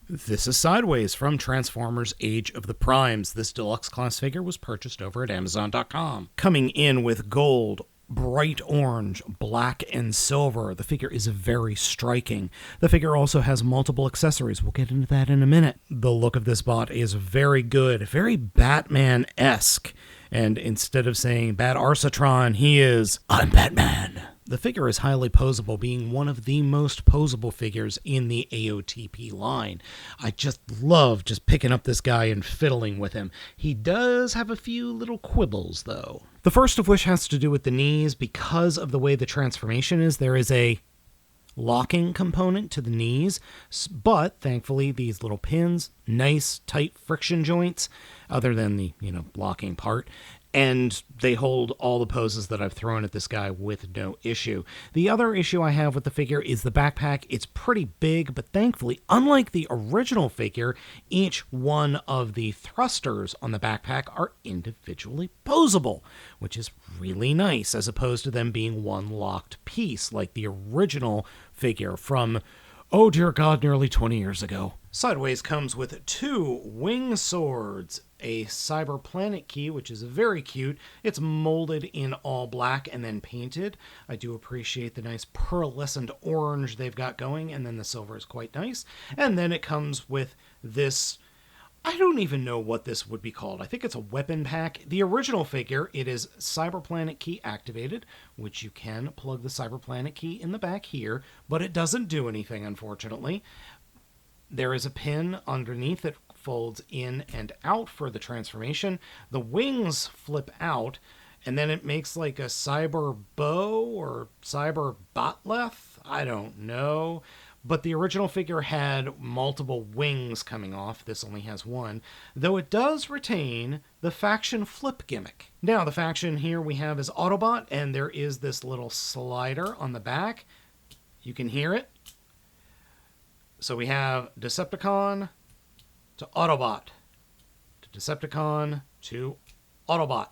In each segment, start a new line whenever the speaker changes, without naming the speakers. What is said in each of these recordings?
This is Sideways from Transformers Age of the Primes. This deluxe class figure was purchased over at Amazon.com. Coming in with gold, bright orange, black, and silver. The figure is very striking. The figure also has multiple accessories. We'll get into that in a minute. The look of this bot is very good, very Batman-esque. And instead of saying Bat Arcitron, he is, I'm Batman. The figure is highly posable, being one of the most posable figures in the AOTP line. I just love just picking up this guy and fiddling with him. He does have a few little quibbles, though. The first of which has to do with the knees. Because of the way the transformation is, there is a locking component to the knees, but thankfully these little pins, nice tight friction joints, other than the, locking part, and they hold all the poses that I've thrown at this guy with no issue. The other issue I have with the figure is the backpack. It's pretty big, but thankfully, unlike the original figure, each one of the thrusters on the backpack are individually posable, which is really nice, as opposed to them being one locked piece, like the original figure from, oh dear God, nearly 20 years ago. Sideways comes with 2 wing swords, a Cyber Planet key, which is very cute. It's molded in all black and then painted. I do appreciate the nice pearlescent orange they've got going, and then the silver is quite nice. And then it comes with this, I don't even know what this would be called. I think it's a weapon pack. The original figure, it is Cyber Planet key activated, which you can plug the Cyber Planet key in the back here, but it doesn't do anything, unfortunately. There is a pin underneath that folds in and out for the transformation. The wings flip out, and then it makes like a cyber bow or cyber botleth. I don't know. But the original figure had multiple wings coming off. This only has one, though it does retain the faction flip gimmick. Now, the faction here we have is Autobot, and there is this little slider on the back. You can hear it. So we have Decepticon to Autobot, to Decepticon to Autobot.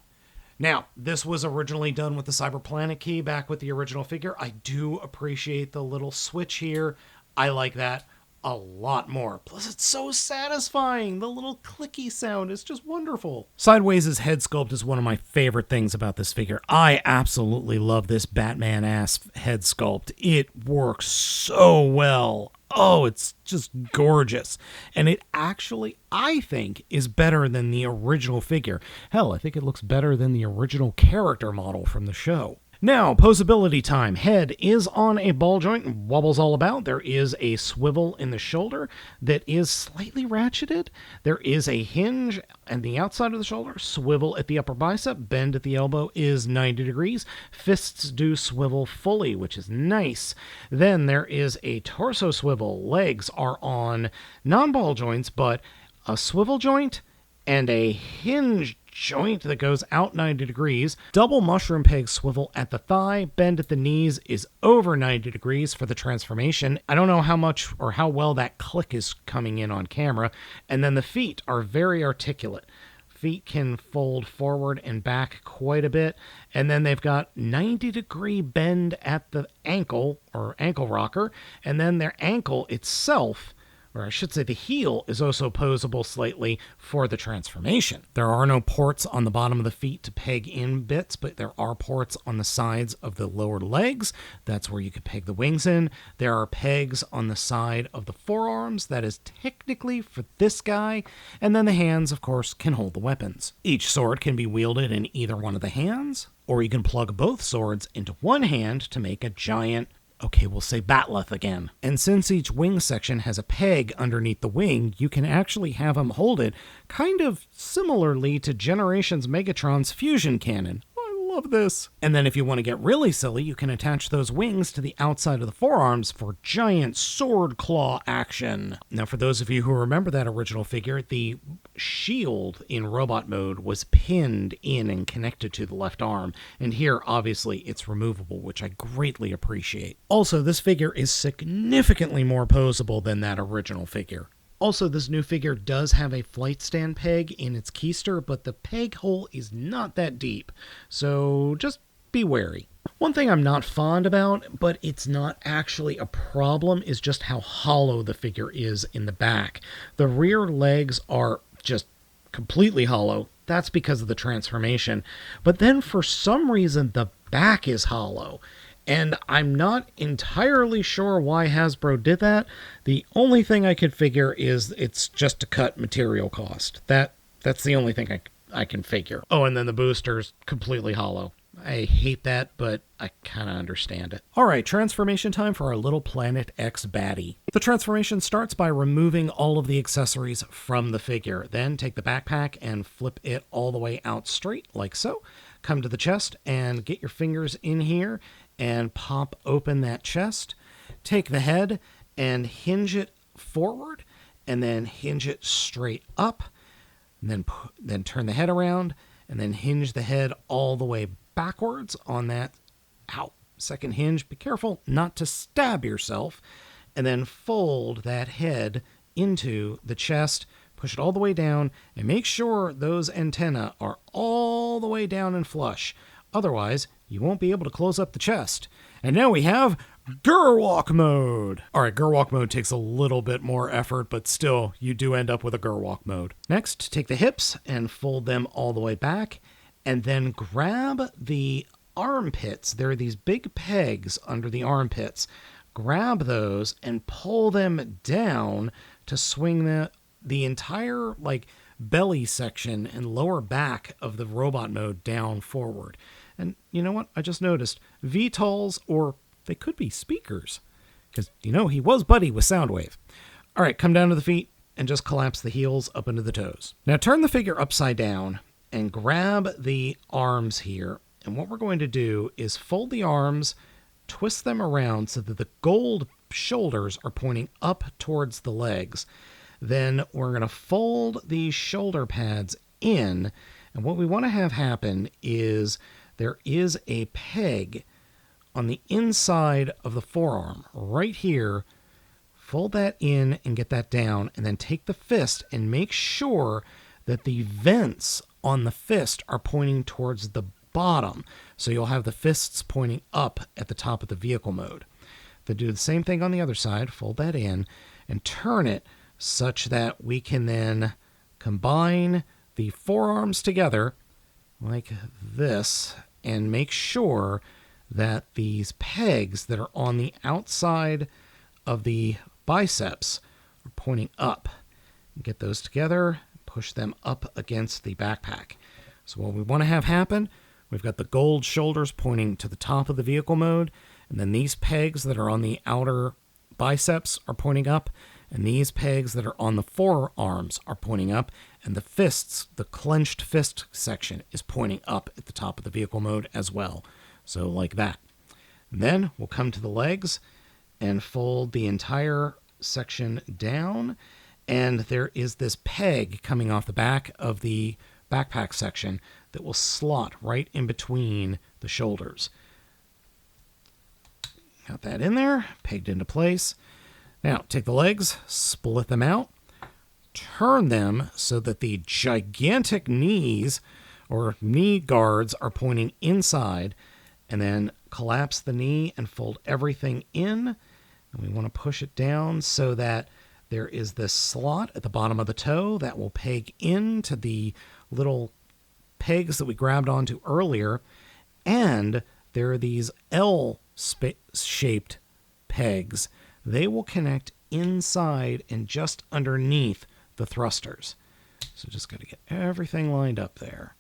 Now, this was originally done with the Cyber Planet key back with the original figure. I do appreciate the little switch here. I like that a lot more. Plus, it's so satisfying. The little clicky sound is just wonderful. Sideways' head sculpt is one of my favorite things about this figure. I absolutely love this Batman-ass head sculpt. It works so well. Oh, it's just gorgeous. And it actually, I think, is better than the original figure. Hell, I think it looks better than the original character model from the show. Now, poseability time. Head is on a ball joint and wobbles all about. There is a swivel in the shoulder that is slightly ratcheted. There is a hinge on the outside of the shoulder, swivel at the upper bicep, bend at the elbow is 90 degrees. Fists do swivel fully, which is nice. Then there is a torso swivel. Legs are on non-ball joints, but a swivel joint and a hinge joint that goes out 90 degrees. Double mushroom peg swivel at the thigh. Bend at the knees is over 90 degrees for the transformation. I don't know how much or how well that click is coming in on camera. And then the feet are very articulate. Feet can fold forward and back quite a bit. And then they've got 90-degree bend at the ankle or ankle rocker. And then their ankle itself, or I should say the heel, is also posable slightly for the transformation. There are no ports on the bottom of the feet to peg in bits, but there are ports on the sides of the lower legs. That's where you could peg the wings in. There are pegs on the side of the forearms. That is technically for this guy. And then the hands, of course, can hold the weapons. Each sword can be wielded in either one of the hands, or you can plug both swords into one hand to make a giant, okay, we'll say batleth again. And since each wing section has a peg underneath the wing, you can actually have them hold it kind of similarly to Generations Megatron's fusion cannon. I love this. And then if you want to get really silly, you can attach those wings to the outside of the forearms for giant sword claw action. Now, for those of you who remember that original figure, the shield in robot mode was pinned in and connected to the left arm. And here, obviously, it's removable, which I greatly appreciate. Also, this figure is significantly more posable than that original figure. Also, this new figure does have a flight stand peg in its keister, but the peg hole is not that deep. So just be wary. One thing I'm not fond about, but it's not actually a problem, is just how hollow the figure is in the back. The rear legs are just completely hollow. That's because of the transformation. But then for some reason, the back is hollow. And I'm not entirely sure why Hasbro did that. The only thing I could figure is it's just to cut material cost. That's the only thing I can figure. Oh, and then the booster's completely hollow. I hate that, but I kind of understand it. All right, transformation time for our little Planet X baddie. The transformation starts by removing all of the accessories from the figure. Then take the backpack and flip it all the way out straight, like so. Come to the chest and get your fingers in here and pop open that chest. Take the head and hinge it forward, and then hinge it straight up, and then turn the head around, and then hinge the head all the way backwards on that second hinge. Be careful not to stab yourself, and then fold that head into the chest. Push it all the way down, and make sure those antennae are all the way down and flush. Otherwise, you won't be able to close up the chest. And now we have Gerwalk mode. All right, Gerwalk mode takes a little bit more effort, but still, you do end up with a Gerwalk mode. Next, take the hips and fold them all the way back, and then grab the armpits. There are these big pegs under the armpits. Grab those and pull them down to swing the entire belly section and lower back of the robot mode down forward. And you know what? I just noticed VTOLs, or they could be speakers, because he was buddy with Soundwave. All right, come down to the feet and just collapse the heels up into the toes. Now turn the figure upside down and grab the arms here. And what we're going to do is fold the arms, twist them around so that the gold shoulders are pointing up towards the legs. Then we're going to fold these shoulder pads in. And what we want to have happen is there is a peg on the inside of the forearm right here. Fold that in and get that down, and then take the fist and make sure that the vents on the fist are pointing towards the bottom. So you'll have the fists pointing up at the top of the vehicle mode. Then do the same thing on the other side. Fold that in and turn it such that we can then combine the forearms together like this and make sure that these pegs that are on the outside of the biceps are pointing up. Get those together, push them up against the backpack. So what we want to have happen, we've got the gold shoulders pointing to the top of the vehicle mode, and then these pegs that are on the outer biceps are pointing up, and these pegs that are on the forearms are pointing up, and the fists, the clenched fist section, is pointing up at the top of the vehicle mode as well. So like that. And then we'll come to the legs and fold the entire section down, and there is this peg coming off the back of the backpack section that will slot right in between the shoulders. Got that in there, pegged into place. Now, take the legs, split them out, turn them so that the gigantic knees or knee guards are pointing inside, and then collapse the knee and fold everything in. And we want to push it down so that there is this slot at the bottom of the toe that will peg into the little pegs that we grabbed onto earlier. And there are these L-shaped pegs. They will connect inside and just underneath the thrusters. So just got to get everything lined up there.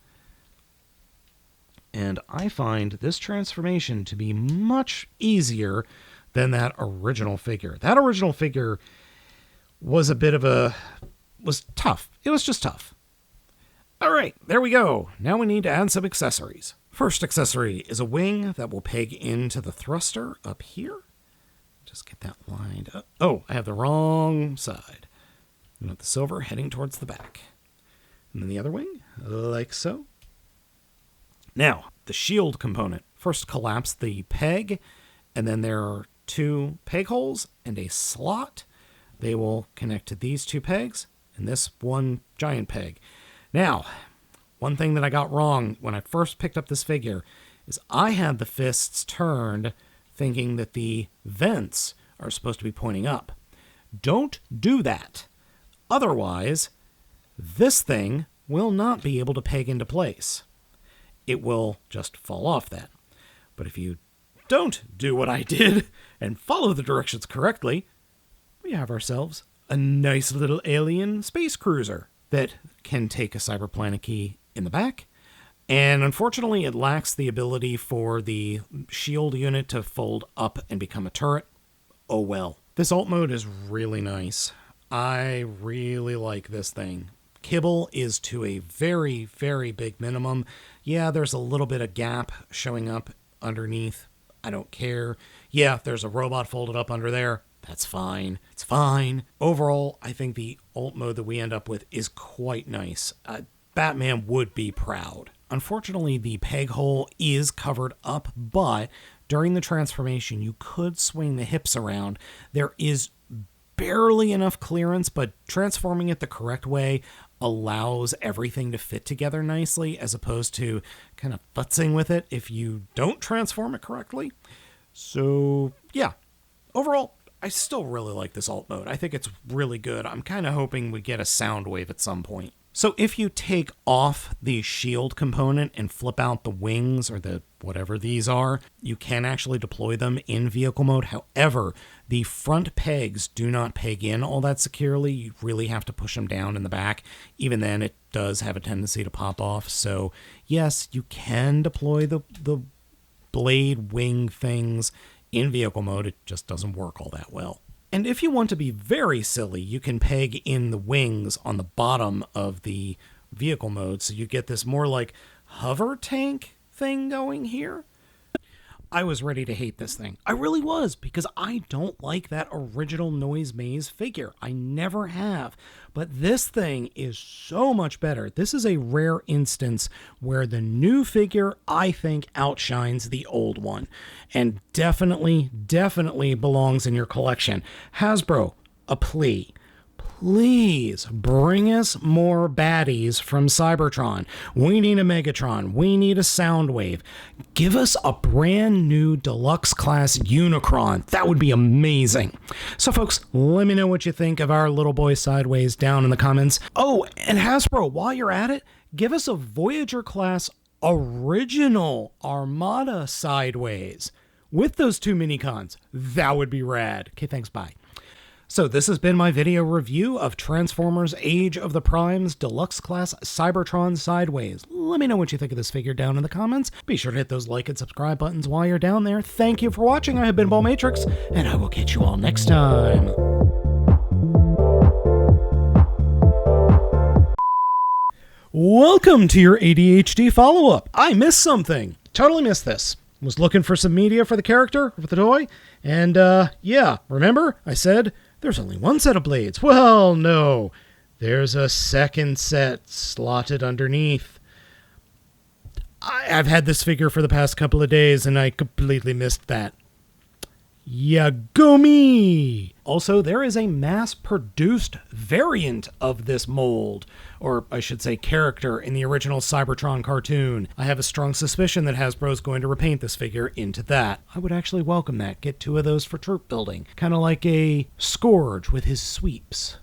And I find this transformation to be much easier than that original figure. That original figure was was tough. It was just tough. All right, there we go. Now we need to add some accessories. First accessory is a wing that will peg into the thruster up here. Just get that lined up. Oh, I have the wrong side. We want the silver heading towards the back. And then the other wing, like so. Now, the shield component. First collapse the peg, and then there are 2 peg holes and a slot. They will connect to these 2 pegs and this one giant peg. Now, one thing that I got wrong when I first picked up this figure is I had the fists turned thinking that the vents are supposed to be pointing up. Don't do that. Otherwise, this thing will not be able to peg into place. It will just fall off then. But if you don't do what I did and follow the directions correctly, we have ourselves a nice little alien space cruiser that can take a cyberplanet key in the back. And unfortunately, it lacks the ability for the shield unit to fold up and become a turret. Oh well. This alt mode is really nice. I really like this thing. Kibble is to a very, very big minimum. Yeah, there's a little bit of gap showing up underneath. I don't care. Yeah, there's a robot folded up under there. That's fine. It's fine. Overall, I think the alt mode that we end up with is quite nice. Batman would be proud. Unfortunately, the peg hole is covered up, but during the transformation, you could swing the hips around. There is barely enough clearance, but transforming it the correct way allows everything to fit together nicely, as opposed to kind of futzing with it if you don't transform it correctly. So, yeah. Overall, I still really like this alt mode. I think it's really good. I'm kind of hoping we get a sound wave at some point. So if you take off the shield component and flip out the wings, or the whatever these are, you can actually deploy them in vehicle mode. However, the front pegs do not peg in all that securely. You really have to push them down in the back. Even then, it does have a tendency to pop off. So yes, you can deploy the blade wing things in vehicle mode. It just doesn't work all that well. And if you want to be very silly, you can peg in the wings on the bottom of the vehicle mode, so you get this more like hover tank thing going here. I was ready to hate this thing. I really was, because I don't like that original Noise Maze figure. I never have. But this thing is so much better. This is a rare instance where the new figure, I think, outshines the old one. And definitely belongs in your collection. Hasbro, a plea. Please bring us more baddies from Cybertron. We need a Megatron. We need a Soundwave. Give us a brand new deluxe class Unicron. That would be amazing. So folks, let me know what you think of our little boy Sideways down in the comments. Oh, and Hasbro, while you're at it, give us a Voyager class original Armada Sideways with those two minicons. That would be rad. Okay, thanks, bye. So this has been my video review of Transformers Age of the Primes Deluxe Class Cybertron Sideways. Let me know what you think of this figure down in the comments. Be sure to hit those like and subscribe buttons while you're down there. Thank you for watching. I have been Baltmatrix, and I will catch you all next time. Welcome to your ADHD follow-up. I missed something. Totally missed this. Was looking for some media for the character, for the toy, and yeah, remember I said there's only one set of blades. Well, no, there's a second set slotted underneath. I've had this figure for the past couple of days, and I completely missed that. Yeah, go me! Also, there is a mass-produced variant of this mold, or I should say character, in the original Cybertron cartoon. I have a strong suspicion that Hasbro is going to repaint this figure into that. I would actually welcome that. Get 2 of those for troop building. Kind of like a Scourge with his sweeps.